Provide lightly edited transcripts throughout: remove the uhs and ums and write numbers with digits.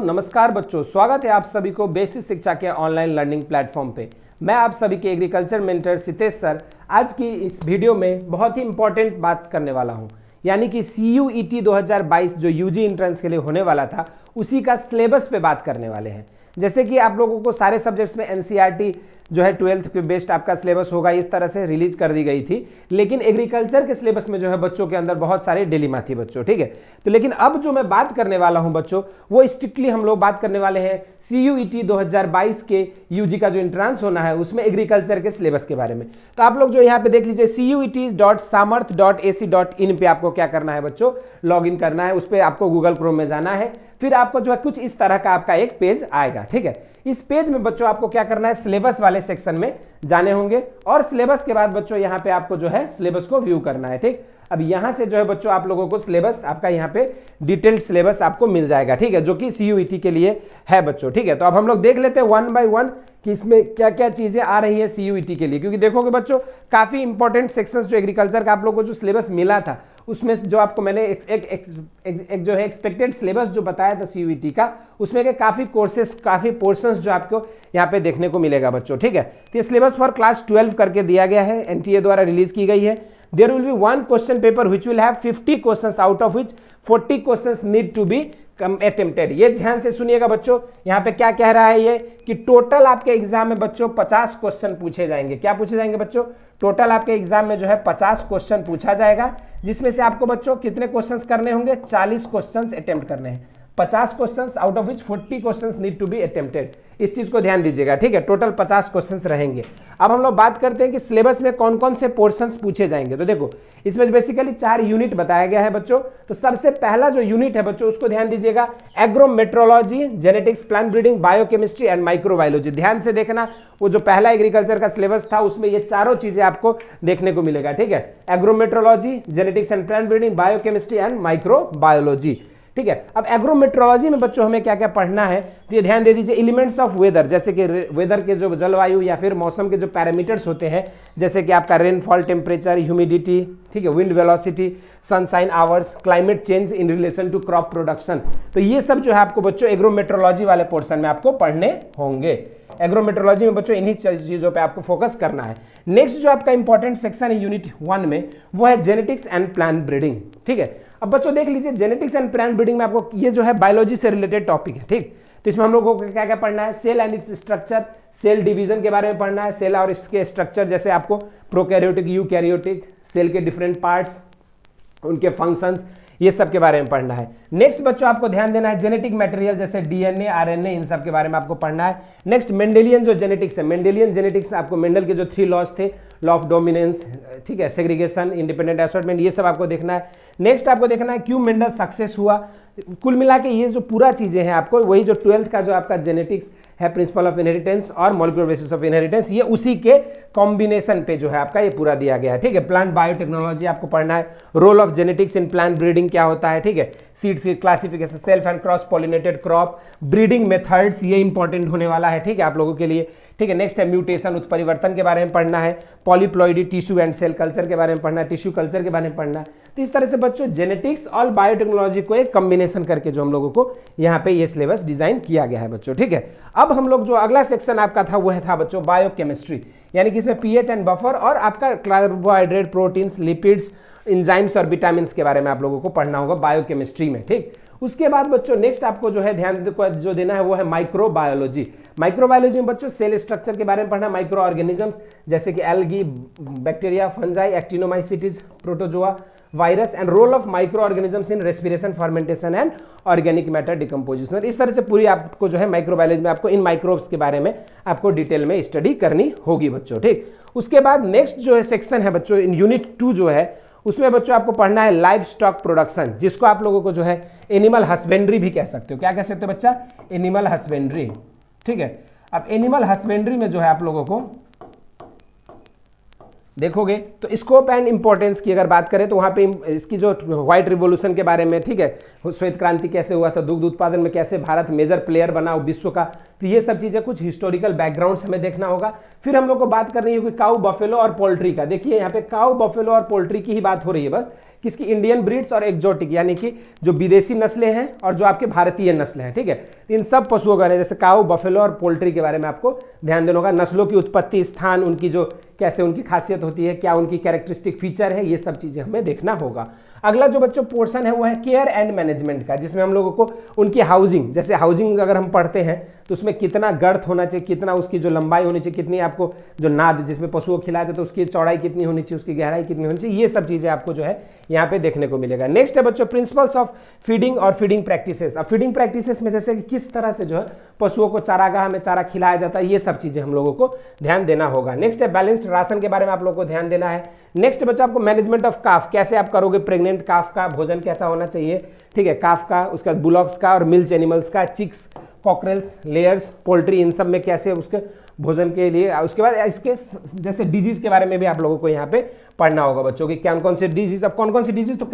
नमस्कार बच्चों, स्वागत है आप सभी को बेसिक शिक्षा के ऑनलाइन लर्निंग प्लेटफॉर्म पे। मैं आप सभी के एग्रीकल्चर मेंटर सितेश सर आज की इस वीडियो में बहुत ही इंपॉर्टेंट बात करने वाला हूं, यानी कि CUET 2022 जो यूजी एंट्रेंस के लिए होने वाला था उसी का सिलेबस पे बात करने वाले हैं। जैसे कि आप लोगों को सारे सब्जेक्ट्स में NCERT जो है 12th पे बेस्ड आपका सिलेबस होगा, इस तरह से रिलीज कर दी गई थी, लेकिन एग्रीकल्चर के सिलेबस में जो है बच्चों के अंदर बहुत सारे डिलेमा थी बच्चों, ठीक है। तो लेकिन अब जो मैं बात करने वाला हूं बच्चों, वो स्ट्रिक्टली हम लोग बात करने वाले हैं CUET 2022 के यूजी का जो एंट्रेंस होना है उसमें एग्रीकल्चर के सिलेबस के बारे में। तो आप लोग जो यहाँ पे देख लीजिए cuet.samarth.ac.in पे आपको क्या करना है बच्चों, लॉग इन करना है। उस पर आपको गूगल क्रोम में जाना है, फिर आपको जो है कुछ इस तरह का आपका एक पेज आएगा, ठीक है। इस पेज में बच्चों आपको क्या करना है, सिलेबस वाले सेक्शन में जाने होंगे और सिलेबस के बाद बच्चों यहाँ पे आपको जो है सिलेबस को व्यू करना है, ठीक। अब यहाँ से जो है बच्चों आप लोगों को सिलेबस आपका यहाँ पे डिटेल्ड सिलेबस आपको मिल जाएगा, ठीक है, जो कि CUET के लिए है बच्चों, ठीक है। तो अब हम लोग देख लेते हैं वन बाय वन कि इसमें क्या क्या चीजें आ रही है CUET के लिए, क्योंकि देखोगे बच्चों काफी इंपॉर्टेंट सेक्शंस जो एग्रीकल्चर का आप लोगों को जो सिलेबस मिला था उसमें जो आपको मैंने एक जो है एक्सपेक्टेड सिलेबस जो बताया था CUET का, उसमें के काफी कोर्सेस काफी पोर्शंस जो आपको यहाँ पे देखने को मिलेगा बच्चों, ठीक है। तो ये सिलेबस फॉर क्लास 12 करके दिया गया है, NTA द्वारा रिलीज की गई है। There will be one question paper which will have 50 questions, out of which 40 questions need to be attempted। ये ध्यान से सुनिएगा बच्चों, यहाँ पे क्या कह रहा है ये कि टोटल आपके एग्जाम में बच्चों 50 क्वेश्चन पूछे जाएंगे। क्या पूछे जाएंगे बच्चों? टोटल आपके एग्जाम में जो है 50 क्वेश्चन पूछा जाएगा, जिसमें से आपको बच्चों कितने क्वेश्चंस करने होंगे? 40 क्वेश्चंस अटेम्प्ट करने हैं। 50 questions out of which 40 questions need to be attempted. इस चीज को ध्यान दीजिएगा, ठीक है। टोटल 50 क्वेश्चंस रहेंगे। अब हम लोग बात करते हैं कि सिलेबस में कौन कौन से पोर्शंस पूछे जाएंगे। तो देखो इसमें बेसिकली 4 यूनिट बताया गया है बच्चों। तो सबसे पहला जो यूनिट है बच्चों उसको ध्यान दीजिएगा, agrometeorology, genetics, plant breeding, biochemistry and microbiology. ध्यान से देखना, वो जो पहला एग्रीकल्चर का सिलेबस था उसमें ये चारों चीजें आपको देखने को मिलेगा, ठीक है। Agrometeorology, genetics and plant breeding, biochemistry and microbiology, ठीक है। अब एग्रोमेट्रोलॉजी में बच्चों हमें क्या क्या पढ़ना है, तो ये ध्यान दे दीजिए, एलिमेंट्स ऑफ वेदर, जैसे कि वेदर के जो जलवायु या फिर मौसम के जो पैरामीटर्स होते हैं, जैसे कि आपका रेनफॉल, टेम्परेचर, ह्यूमिडिटी, ठीक है, wind velocity, sunshine hours, climate change in relation to crop production. तो ये सब जो है आपको बच्चों एग्रोमेट्रोलॉजी वाले पोर्शन में आपको पढ़ने होंगे। एग्रोमेट्रोलॉजी में बच्चों इन्हीं चीजों पे आपको फोकस करना है। नेक्स्ट जो आपका इंपॉर्टेंट सेक्शन है यूनिट 1 में, वो है जेनेटिक्स एंड प्लांट ब्रीडिंग, ठीक है। अब बच्चों देख लीजिए, जेनेटिक्स एंड प्लांट ब्रीडिंग में आपको ये जो है बायोलॉजी से रिलेटेड टॉपिक है, ठीक। तो इसमें हम लोगों को क्या क्या पढ़ना है, cell and its structure, cell division के बारे में पढ़ना है, सेल और इसके स्ट्रक्चर, जैसे आपको प्रोकैरियोटिक, यूकैरियोटिक, सेल के डिफरेंट पार्ट्स, उनके फंक्शंस, ये सब के बारे में पढ़ना है। नेक्स्ट बच्चों आपको ध्यान देना है जेनेटिक मटेरियल, जैसे DNA, RNA, इन सब के बारे में आपको पढ़ना है। नेक्स्ट मेंडेलियन जो जेनेटिक्स है, मेंडेलियन जेनेटिक्स आपको मेंडल के जो 3 लॉज थे, लॉ ऑफ डोमिनेंस, ठीक है, सेग्रीगेशन, इंडिपेंडेंट असॉर्टमेंट, ये सब आपको देखना है। नेक्स्ट आपको देखना है क्यों मेंडल सक्सेस हुआ। कुल मिला के ये जो पूरा चीजें हैं आपको, वही जो 12th का जो आपका जेनेटिक्स है, प्रिंसिपल ऑफ इनहेरिटेंस और मॉलिक्यूलर बेसिस ऑफ इनहेरिटेंस, ये उसी के कॉम्बिनेशन पे जो है आपका ये पूरा दिया गया है, ठीक है। प्लांट बायोटेक्नोलॉजी आपको पढ़ना है, role of genetics in plant breeding क्या होता है, ठीक है, सीड्स की classification, self and cross pollinated crop, breeding methods, ये इंपॉर्टेंट होने वाला है, ठीक है, आप लोगों के लिए, ठीक है। नेक्स्ट है म्यूटेशन, उत्परिवर्तन के बारे में पढ़ना है, polyploidy, tissue and cell culture के बारे में पढ़ना है, टिश्यू कल्चर के बारे में पढ़ना है। तो इस तरह से बच्चों जेनेटिक्स और बायोटेक्नोलॉजी को एक कॉम्बिनेशन करके जो हम लोगों को यहाँ पे ये सिलेबस डिजाइन किया गया है बच्चों, ठीक है। अब हम लोग जो अगला सेक्शन आपका था वो था बच्चों बायोकेमिस्ट्री, यानी कि इसमें pH एंड बफर और आपका कार्बोहाइड्रेट, प्रोटीन्स, लिपिड्स, एंजाइम्स और विटामिन के बारे में आप लोगों को पढ़ना होगा बायोकेमिस्ट्री में, ठीक। उसके बाद बच्चों नेक्स्ट आपको जो है ध्यान जो देना है वो है माइक्रोबायोलॉजी। माइक्रोबायोलॉजी में बच्चों सेल स्ट्रक्चर के बारे में पढ़ना, माइक्रो ऑर्गेनिजम्स जैसे कि algae, bacteria, fungi, actinomycetes, protozoa, virus and role of micro organisms in respiration, fermentation and organic matter decomposition. इस तरह से पूरी आपको जो है माइक्रोबायोलॉजी में आपको इन माइक्रोब्स के बारे में आपको डिटेल में स्टडी करनी होगी बच्चों, ठीक। उसके बाद नेक्स्ट जो है सेक्शन है बच्चों इन यूनिट 2 जो है, उसमें बच्चों आपको पढ़ना है लाइव स्टॉक प्रोडक्शन, जिसको आप लोगों को जो है एनिमल हस्बेंड्री भी कह सकते हो। क्या कह सकते हो बच्चा? एनिमल हस्बेंड्री, ठीक है। अब एनिमल हस्बेंड्री में जो है आप लोगों को देखोगे तो स्कोप एंड इंपॉर्टेंस की अगर बात करें तो वहाँ पे इसकी जो व्हाइट रिवॉल्यूशन के बारे में, ठीक है, श्वेत क्रांति कैसे हुआ था, दुग्ध उत्पादन में कैसे भारत मेजर प्लेयर बना विश्व का, तो ये सब चीज़ें कुछ हिस्टोरिकल बैकग्राउंड हमें देखना होगा। फिर हम लोग को बात करनी होगी काऊ, बफेलो और पोल्ट्री का। देखिए यहाँ पे काऊ, बफेलो और पोल्ट्री की ही बात हो रही है बस, किसकी, इंडियन ब्रीड्स और एक्जोटिक यानी कि जो विदेशी नस्लें हैं और जो आपके भारतीय नस्लें हैं, ठीक है। इन सब पशुओं के बारे में जैसे काऊ, बफेलो और पोल्ट्री के बारे में आपको ध्यान देना होगा। नस्लों की उत्पत्ति स्थान, उनकी जो कैसे उनकी खासियत होती है, क्या उनकी कैरेक्टरिस्टिक फीचर है, ये सब चीजें हमें देखना होगा। अगला जो बच्चों पोर्शन है वो है केयर एंड मैनेजमेंट का, जिसमें हम लोगों को उनकी हाउसिंग, जैसे हाउसिंग अगर हम पढ़ते हैं तो उसमें कितना गर्थ होना चाहिए, कितना उसकी जो लंबाई होनी चाहिए, कितनी आपको जो नाद जिसमें पशुओं को खिलाया जाए तो उसकी चौड़ाई कितनी होनी चाहिए, उसकी गहराई कितनी होनी चाहिए, ये सब चीजें आपको जो है यहाँ पे देखने को मिलेगा। नेक्स्ट है बच्चों प्रिंसिपल्स ऑफ फीडिंग और फीडिंग प्रैक्टिसेस। अब फीडिंग प्रैक्टिसेस में जैसे कि किस तरह से जो है पशुओं को चारागाह में चारा खिलाया जाता है, ये सब चीजें हम लोगों को ध्यान देना होगा। नेक्स्ट है बैलेंस्ड राशन के बारे में आप लोगों को ध्यान देना है। नेक्स्ट बच्चों आपको मैनेजमेंट ऑफ काफ, कैसे आप करोगे, प्रेग्नेंट काफ का भोजन कैसा होना चाहिए, ठीक है, काफ का, उसके बाद बुलॉक्स का और मिल्च एनिमल्स का, चिक्स, कॉकरेल्स, लेयर्स, पोल्ट्री, इन सब में कैसे उसके भोजन के लिए। उसके बाद इसके जैसे डिजीज के बारे में भी आप लोगों को यहाँ पे पढ़ना होगा बच्चों की, कौन सी डिजीज। अब कौन सी डिजीज, तो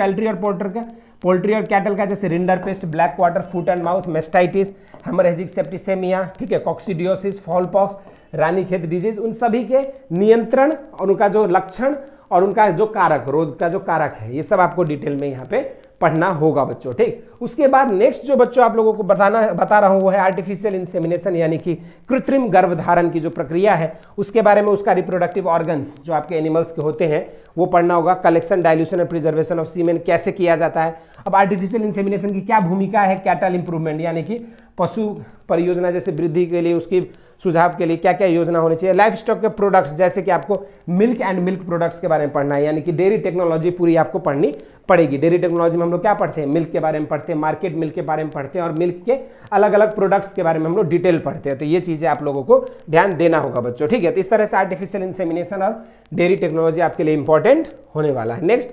पोल्ट्री और कैटल का जैसे rinder paste, black water, foot and mouth, mastitis, haemorrhagic septicaemia, ठीक है, कॉक्सीडियोसिस, फॉलपॉक्स, रानीखेत डिजीज, उन सभी के नियंत्रण और उनका जो लक्षण और उनका जो कारक, रोग का जो कारक है, ये सब आपको डिटेल में यहाँ पे पढ़ना होगा बच्चों, ठीक। उसके बाद नेक्स्ट जो बच्चों आप लोगों को बता रहा हूं वो है आर्टिफिशियल इंसेमिनेशन, यानी कि कृत्रिम गर्भधारण की जो प्रक्रिया है उसके बारे में, उसका रिप्रोडक्टिव ऑर्गन्स जो आपके एनिमल्स के होते हैं वो पढ़ना होगा। कलेक्शन, डाइल्यूशन और प्रिजर्वेशन ऑफ सीमेन कैसे किया जाता है। अब आर्टिफिशियल इंसेमिनेशन की क्या भूमिका है कैटल इंप्रूवमेंट, यानी कि पशु परियोजना जैसे वृद्धि के लिए, उसकी सुझाव के लिए क्या क्या योजना होनी चाहिए। लाइफ स्टॉक के प्रोडक्ट्स, जैसे कि आपको मिल्क एंड मिल्क प्रोडक्ट्स के बारे में पढ़ना है, यानी कि डेयरी टेक्नोलॉजी पूरी आपको पढ़नी पड़ेगी। डेयरी टेक्नोलॉजी में हम लोग क्या पढ़ते हैं, मिल्क के बारे में पढ़ते हैं, मार्केट मिल्क के बारे में पढ़ते हैं और मिल्क के अलग अलग प्रोडक्ट्स के बारे में हम लोग डिटेल पढ़ते हैं। तो ये चीजें आप लोगों को ध्यान देना होगा बच्चों, ठीक है। तो इस तरह से आर्टिफिशियल इंसेमिनेशन और डेयरी टेक्नोलॉजी आपके लिए इंपॉर्टेंट होने वाला है। नेक्स्ट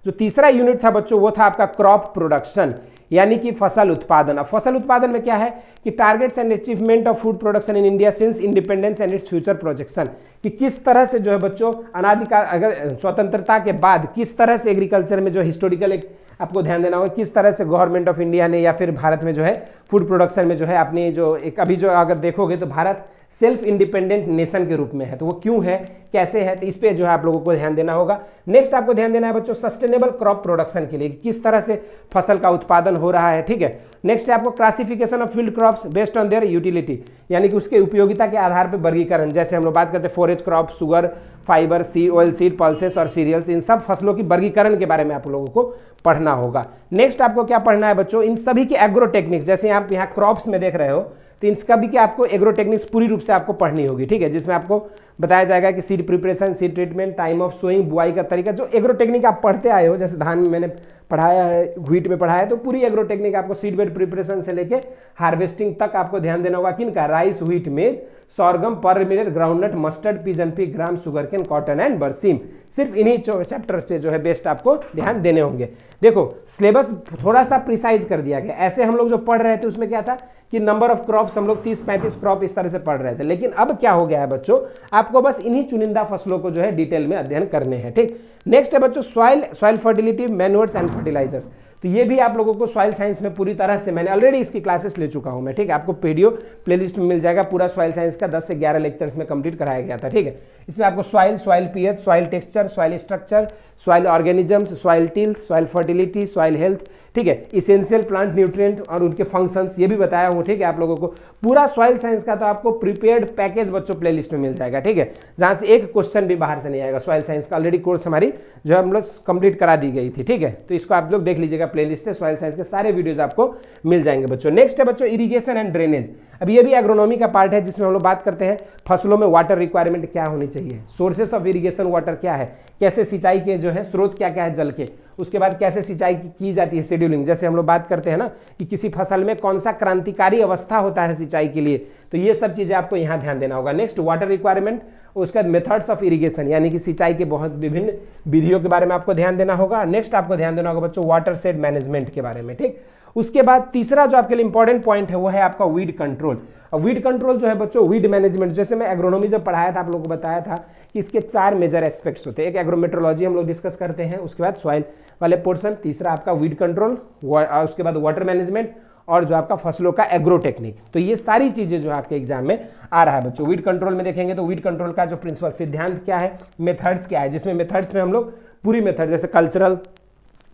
जो तीसरा यूनिट था बच्चों वो था आपका क्रॉप प्रोडक्शन, यानी कि फसल उत्पादन। अब फसल उत्पादन में क्या है कि targets and achievement of food production in India since independence and its future projection, कि किस तरह से जो है बच्चों अनादिकाल, अगर स्वतंत्रता के बाद किस तरह से एग्रीकल्चर में जो हिस्टोरिकल एक आपको ध्यान देना होगा, किस तरह से गवर्नमेंट ऑफ इंडिया ने या फिर भारत में जो है फूड प्रोडक्शन में जो है अपनी जो एक अभी जो अगर देखोगे तो भारत सेल्फ इंडिपेंडेंट नेशन के रूप में है, तो वो क्यों है, कैसे है, तो इस पे जो है आप लोगों को ध्यान देना होगा। नेक्स्ट आपको ध्यान देना है बच्चों सस्टेनेबल क्रॉप प्रोडक्शन के लिए, किस तरह से फसल का उत्पादन हो रहा है, ठीक है। नेक्स्ट है आपको classification of field crops based on their utility, यानी कि उसके उपयोगिता के आधार पर वर्गीकरण, जैसे हम लोग बात करते हैं forage crop, sugar, fibre, oil seed, pulses और सीरियल्स, इन सब फसलों की वर्गीकरण के बारे में आप लोगों को पढ़ना होगा। नेक्स्ट आपको क्या पढ़ना है बच्चों, इन सभी के एग्रो टेक्निक्स, जैसे आप यहाँ क्रॉप्स में देख रहे हो तो इसका भी क्या आपको एग्रो टेक्निक्स पूरी रूप से आपको पढ़नी होगी, ठीक है, जिसमें आपको बताया जाएगा कि seed preparation, seed treatment, time of sowing, बुआई का तरीका, जो एग्रो टेक्निक आप पढ़ते आए हो, जैसे धान में मैंने पढ़ाया है, व्हीट में पढ़ाया है, तो पूरी एग्रो टेक्निक आपको सीड बेड प्रिपरेशन से लेके हार्वेस्टिंग तक आपको ध्यान देना होगा। किनका, राइस, व्हीट, मेज, सॉर्गम, पर millet, groundnut, mustard, pigeon P, gram, sugarcane, cotton and बरसीम, सिर्फ इन्हीं चैप्टर पे जो है बेस्ट आपको ध्यान देने होंगे। देखो सिलेबस थोड़ा सा प्रिसाइज कर दिया गया, ऐसे हम लोग जो पढ़ रहे थे उसमें क्या था कि नंबर ऑफ क्रॉप्स हम लोग 30-35 क्रॉप इस तरह से पढ़ रहे थे, लेकिन अब क्या हो गया है बच्चों, आपको बस इन्हीं चुनिंदा फसलों को जो है डिटेल में अध्ययन करने हैं, ठीक। नेक्स्ट है बच्चों soil fertility, manures and fertilisers, तो ये भी आप लोगों को सॉइल साइंस में पूरी तरह से, मैंने ऑलरेडी इसकी क्लासेस ले चुका हूं मैं, ठीक है, आपको पीडीओ प्लेलिस्ट में मिल जाएगा, पूरा सॉइल साइंस का 10 से 11 लेक्चर्स में कंप्लीट कराया गया था, ठीक है। इसमें आपको soil pH, soil texture, soil structure, soil organisms, soil tilth, soil fertility, soil health, ठीक है, इसेंशियल प्लांट न्यूट्रिएंट और उनके फंक्शंस ये भी बताया हूँ, ठीक है, आप लोगों को पूरा सॉइल साइंस का तो आपको प्रीपेयर्ड पैकेज बच्चों प्लेलिस्ट में मिल जाएगा, ठीक है, जहां से एक क्वेश्चन भी बाहर से नहीं आएगा। सॉइल साइंस का ऑलरेडी कोर्स हमारी जो है हम लोग कंप्लीट करा दी गई थी, ठीक है, तो इसको आप लोग देख लीजिएगा, प्लेलिस्ट से सॉइल साइंस के सारे वीडियोज आपको मिल जाएंगे बच्चों। नेक्स्ट है बच्चों इरिगेशन एंड ड्रेनेज, अब ये भी एग्रोनॉमी का पार्ट है जिसमें हम लोग बात करते हैं फसलों में वाटर रिक्वायरमेंट क्या होनी चाहिए, सोर्सेस ऑफ इरिगेशन वाटर क्या है, कैसे सिंचाई के जो है स्रोत क्या क्या है जल के, उसके बाद कैसे सिंचाई की जाती है, शेड्यूलिंग, जैसे हम लोग बात करते हैं ना कि किसी फसल में कौन सा क्रांतिकारी अवस्था होता है सिंचाई के लिए, तो ये सब चीजें आपको यहाँ ध्यान देना होगा। नेक्स्ट वाटर रिक्वायरमेंट, उसके बाद मेथड्स ऑफ इरिगेशन, यानी कि सिंचाई के बहुत विभिन्न विधियों के बारे में आपको ध्यान देना होगा। नेक्स्ट आपको ध्यान देना होगा बच्चों वाटर शेड मैनेजमेंट के बारे में, ठीक। उसके बाद तीसरा जो आपके लिए इंपॉर्टेंट पॉइंट है वो है आपका वीड कंट्रोल। अब वीड कंट्रोल जो है बच्चों, वीड मैनेजमेंट, जैसे मैं एग्रोनॉमी जब पढ़ाया था आप लोगों को बताया था कि इसके 4 मेजर एस्पेक्ट्स होते हैं। एक एग्रोमेट्रोलॉजी हम लोग डिस्कस करते हैं, उसके बाद सॉइल वाले पोर्शन, तीसरा आपका वीड कंट्रोल, उसके बाद वाटर मैनेजमेंट और जो आपका फसलों का एग्रो टेक्निक। तो ये सारी चीजें जो आपके एग्जाम में आ रहा है बच्चों। वीड कंट्रोल में देखेंगे तो वीड कंट्रोल का जो प्रिंसिपल सिद्धांत क्या है, मेथड्स क्या है, जिसमें मेथड्स में हम लोग पूरी मेथड जैसे कल्चरल,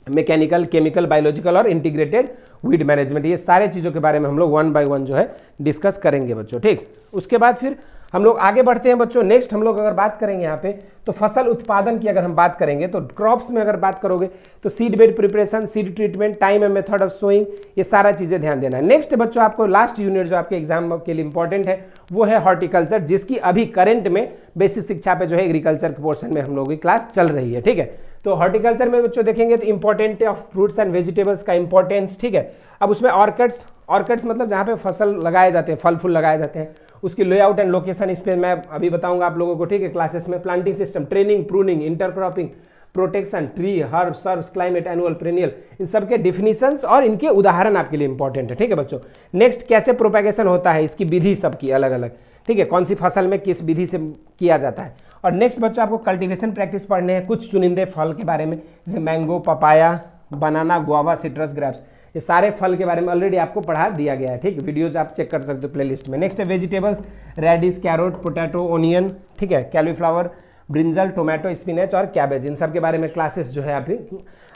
मैकेनिकल, केमिकल, बायोलॉजिकल और इंटीग्रेटेड वीड मैनेजमेंट, ये सारे चीज़ों के बारे में हम लोग 1 बाय 1 जो है डिस्कस करेंगे बच्चों। ठीक, उसके बाद फिर हम लोग आगे बढ़ते हैं बच्चों। नेक्स्ट हम लोग अगर बात करेंगे यहाँ पे तो फसल उत्पादन की अगर हम बात करेंगे तो क्रॉप्स में अगर बात करोगे तो seed bed preparation, seed treatment, time and method of sowing, ये सारा चीज़ें ध्यान देना है। नेक्स्ट बच्चों आपको लास्ट यूनिट जो आपके एग्जाम के लिए इंपॉर्टेंट है वो है हॉर्टिकल्चर, जिसकी अभी करंट में बेसिक शिक्षा पे जो है एग्रीकल्चर के पोर्शन में हम लोगों की क्लास चल रही है। ठीक है, तो हॉर्टिकल्चर में बच्चों देखेंगे तो important of fruits and vegetables का इंपॉर्टेंस। ठीक है, अब उसमें ऑर्किड्स मतलब जहाँ पे फसल लगाए जाते हैं, फल फूल लगाए जाते हैं, उसकी लेआउट एंड लोकेशन इस पे मैं अभी बताऊंगा आप लोगों को। ठीक है, क्लासेस में planting system, training, pruning, intercropping, protection, tree, herb, shrubs, climate, annual, perennial, इन सब के डिफिनीशंस और इनके उदाहरण आपके लिए इंपॉर्टेंट है। ठीक है बच्चों, नेक्स्ट कैसे प्रोपेगेशन होता है, इसकी विधि सबकी अलग अलग। ठीक है, कौन सी फसल में किस विधि से किया जाता है। और नेक्स्ट बच्चों आपको कल्टीवेशन प्रैक्टिस पढ़ने हैं, कुछ चुनिंदे फल के बारे में, जैसे मैंगो, पपाया, बनाना, गुआवा, सिट्रस, ग्रेप्स, ये सारे फल के बारे में ऑलरेडी आपको पढ़ा दिया गया है। ठीक, वीडियोज आप चेक कर सकते हो प्लेलिस्ट में। नेक्स्ट है vegetables, radish, carrot, potato, onion, ठीक है, कैलीफ्लावर, ब्रिंजल, टोमेटो, स्पिनच और कैबेज, इन सब के बारे में क्लासेस जो है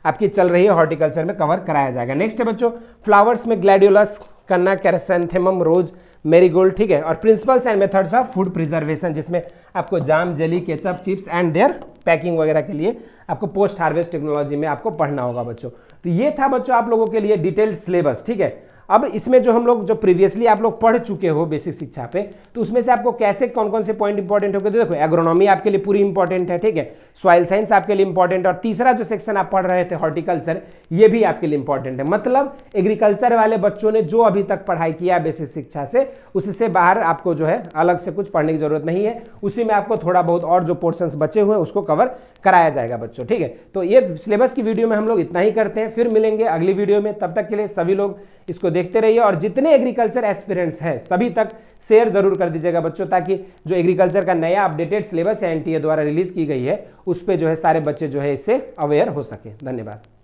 आपकी चल रही है हॉर्टिकल्चर में, कवर कराया जाएगा। नेक्स्ट है बच्चों फ्लावर्स में ग्लैडियोलस, कन्ना, कैरेसैंथेमम, रोज, मेरीगोल्ड। ठीक है, और principles and methods of food preservation, जिसमें आपको jam, jelly, ketchup, chips and their packing वगैरह के लिए आपको पोस्ट हार्वेस्ट टेक्नोलॉजी में आपको पढ़ना होगा बच्चों। तो ये था बच्चों आप लोगों के लिए डिटेल्ड सिलेबस। ठीक है, अब इसमें जो हम लोग जो प्रीवियसली आप लोग पढ़ चुके हो बेसिक शिक्षा पे, तो उसमें से आपको कैसे कौन कौन से पॉइंट इंपॉर्टेंट हो गए, देखो एग्रोनॉमी आपके लिए पूरी इंपॉर्टेंट है। ठीक है, सॉइल साइंस आपके लिए इंपॉर्टेंट, और तीसरा जो सेक्शन आप पढ़ रहे थे हॉर्टिकल्चर, ये भी आपके लिए इंपॉर्टेंट है। मतलब एग्रीकल्चर वाले बच्चों ने जो अभी तक पढ़ाई किया बेसिक शिक्षा से, उससे बाहर आपको जो है अलग से कुछ पढ़ने की जरूरत नहीं है। उसी में आपको थोड़ा बहुत और जो पोर्शंस बचे हुए हैं उसको कवर कराया जाएगा बच्चों। ठीक है, तो ये सिलेबस की वीडियो में हम लोग इतना ही करते हैं, फिर मिलेंगे अगली वीडियो में। तब तक के लिए सभी लोग इसको देखते रहिए, और जितने एग्रीकल्चर एस्पिरेंट्स हैं सभी तक शेयर जरूर कर दीजिएगा बच्चों, ताकि जो एग्रीकल्चर का नया अपडेटेड सिलेबस एनटीए द्वारा रिलीज की गई है उस पे जो है सारे बच्चे जो है इससे अवेयर हो सके। धन्यवाद।